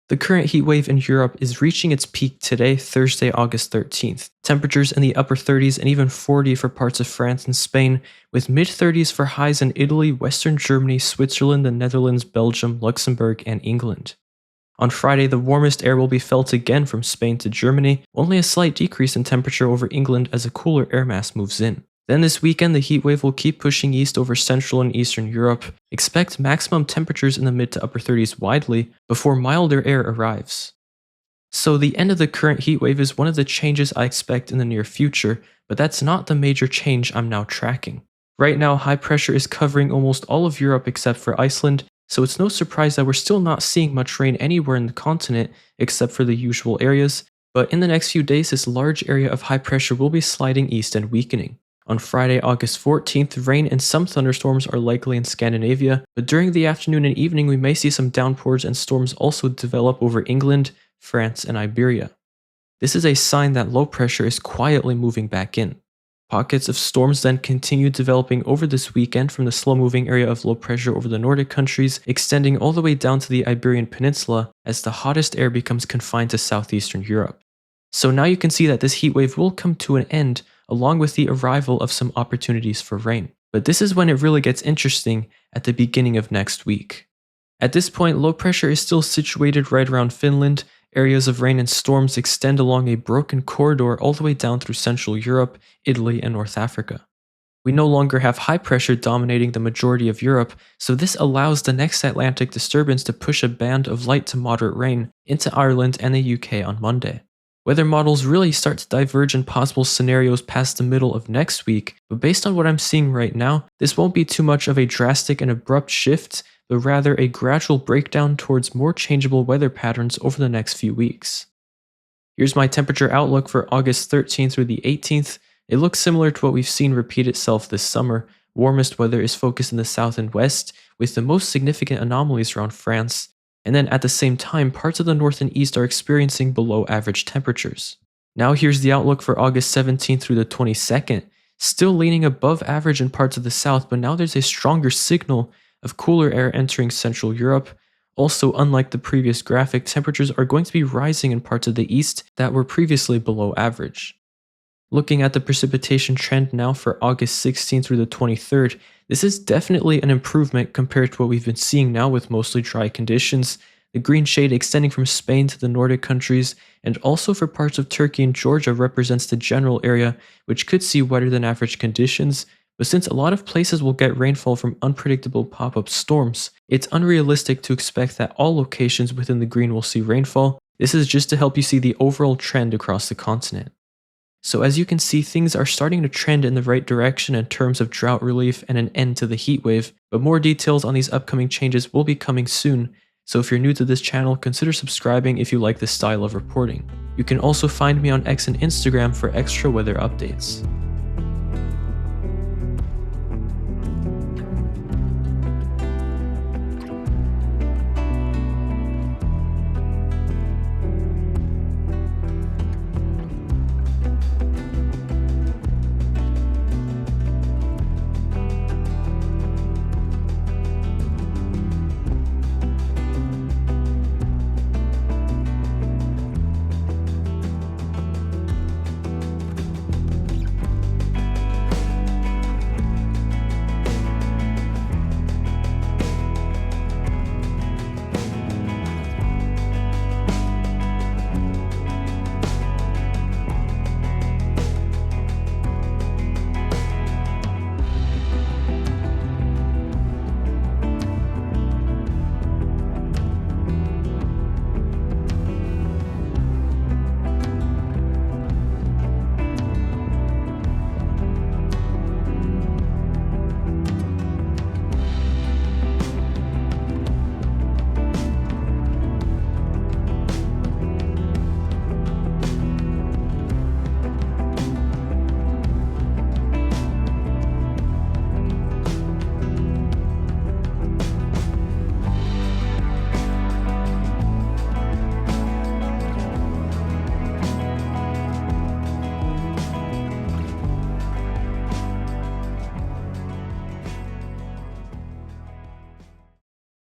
The current heat wave in Europe is reaching its peak today, Thursday, August 13th. Temperatures in the upper 30s and even 40 for parts of France and Spain, with mid 30s for highs in Italy, Western Germany, Switzerland, the Netherlands, Belgium, Luxembourg, and England. On Friday, the warmest air will be felt again from Spain to Germany, only a slight decrease in temperature over England as a cooler air mass moves in. Then this weekend, the heat wave will keep pushing east over Central and Eastern Europe. Expect maximum temperatures in the mid to upper 30s widely before milder air arrives. So the end of the current heat wave is one of the changes I expect in the near future, but that's not the major change I'm now tracking. Right now, high pressure is covering almost all of Europe except for Iceland, so it's no surprise that we're still not seeing much rain anywhere in the continent except for the usual areas, but in the next few days this large area of high pressure will be sliding east and weakening. On Friday, August 14th, rain and some thunderstorms are likely in Scandinavia, but during the afternoon and evening we may see some downpours and storms also develop over England, France, and Iberia. This is a sign that low pressure is quietly moving back in. Pockets of storms then continue developing over this weekend from the slow-moving area of low pressure over the Nordic countries, extending all the way down to the Iberian Peninsula as the hottest air becomes confined to southeastern Europe. So now you can see that this heat wave will come to an end along with the arrival of some opportunities for rain. But this is when it really gets interesting at the beginning of next week. At this point, low pressure is still situated right around Finland. Areas of rain and storms extend along a broken corridor all the way down through Central Europe, Italy, and North Africa. We no longer have high pressure dominating the majority of Europe, so this allows the next Atlantic disturbance to push a band of light to moderate rain into Ireland and the UK on Monday. Weather models really start to diverge in possible scenarios past the middle of next week, but based on what I'm seeing right now, this won't be too much of a drastic and abrupt shift, but rather a gradual breakdown towards more changeable weather patterns over the next few weeks. Here's my temperature outlook for August 13th through the 18th. It looks similar to what we've seen repeat itself this summer. Warmest weather is focused in the south and west, with the most significant anomalies around France. And then at the same time, parts of the north and east are experiencing below average temperatures. Now here's the outlook for August 17th through the 22nd. Still leaning above average in parts of the south, but now there's a stronger signal of cooler air entering Central Europe. Also, unlike the previous graphic, temperatures are going to be rising in parts of the east that were previously below average. Looking at the precipitation trend now for August 16th through the 23rd, this is definitely an improvement compared to what we've been seeing now with mostly dry conditions, the green shade extending from Spain to the Nordic countries, and also for parts of Turkey and Georgia represents the general area, which could see wetter than average conditions, but since a lot of places will get rainfall from unpredictable pop-up storms, it's unrealistic to expect that all locations within the green will see rainfall. This is just to help you see the overall trend across the continent. So as you can see, things are starting to trend in the right direction in terms of drought relief and an end to the heat wave, but more details on these upcoming changes will be coming soon, so if you're new to this channel, consider subscribing if you like this style of reporting. You can also find me on X and Instagram for extra weather updates.